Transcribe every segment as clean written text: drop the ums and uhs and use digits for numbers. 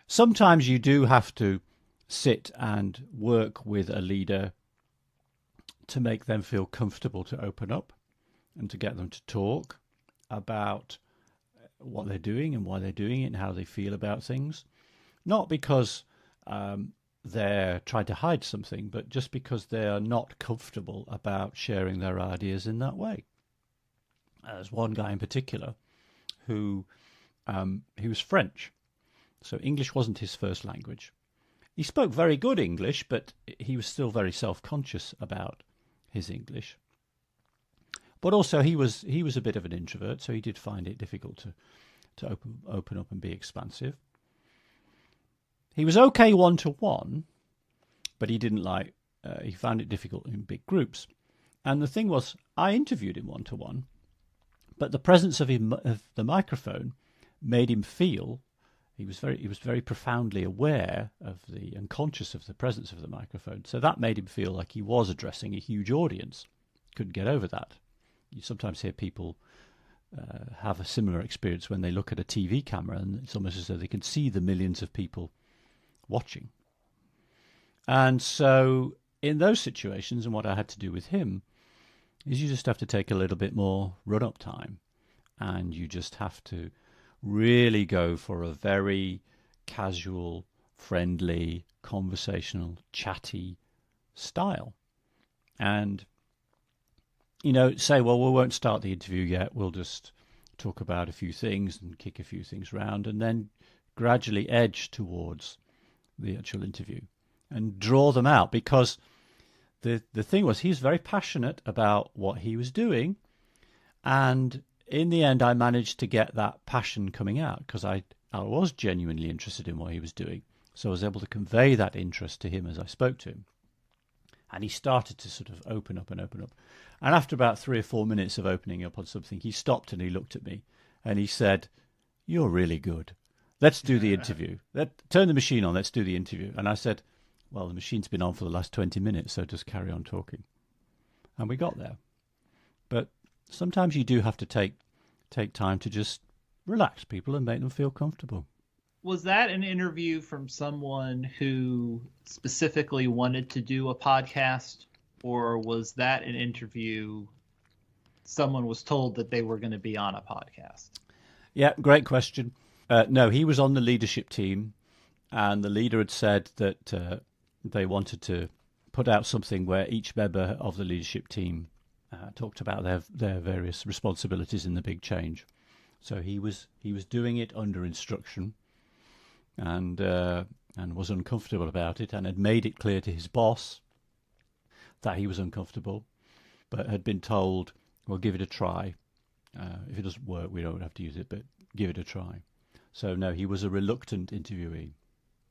Sometimes you do have to sit and work with a leader to make them feel comfortable to open up and to get them to talk about what they're doing and why they're doing it and how they feel about things. Not because they're trying to hide something, but just because they are not comfortable about sharing their ideas in that way. There's one guy in particular who he was French, so English wasn't his first language. He spoke very good English, but he was still very self-conscious about his English. But also he was a bit of an introvert, so he did find it difficult to open up and be expansive. He was okay one-to-one, but he didn't like. He found it difficult in big groups. And the thing was, I interviewed him one-to-one, but the presence of the microphone made him feel he was very profoundly aware of and conscious of the presence of the microphone. So that made him feel like he was addressing a huge audience. Couldn't get over that. You sometimes hear people have a similar experience when they look at a TV camera, and it's almost as though they can see the millions of people watching. And so in those situations, and what I had to do with him, is you just have to take a little bit more run-up time, and you just have to really go for a very casual, friendly, conversational, chatty style. And, say, well, we won't start the interview yet. We'll just talk about a few things and kick a few things around, and then gradually edge towards the actual interview and draw them out. Because the thing was, he's very passionate about what he was doing, and in the end, I managed to get that passion coming out because I was genuinely interested in what he was doing. So I was able to convey that interest to him as I spoke to him. And he started to sort of open up and open up. And after about 3 or 4 minutes of opening up on something, he stopped and he looked at me and he said, "You're really good. Let's do the interview. Turn the machine on. Let's do the interview." And I said, "Well, the machine's been on for the last 20 minutes, so just carry on talking." And we got there. But sometimes you do have to take time to just relax people and make them feel comfortable. Was that an interview from someone who specifically wanted to do a podcast, or was that an interview someone was told that they were going to be on a podcast? Yeah, great question. No, he was on the leadership team, and the leader had said that they wanted to put out something where each member of the leadership team talked about their various responsibilities in the big change. So he was doing it under instruction, and was uncomfortable about it, and had made it clear to his boss that he was uncomfortable, but had been told, "Well, give it a try. If it doesn't work, we don't have to use it, but give it a try." So no, he was a reluctant interviewee.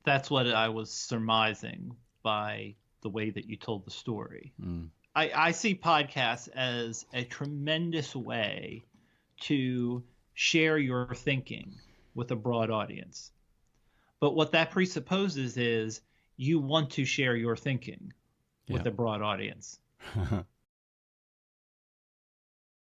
That's what I was surmising by the way that you told the story. Mm. I see podcasts as a tremendous way to share your thinking with a broad audience. But what that presupposes is you want to share your thinking with a broad audience.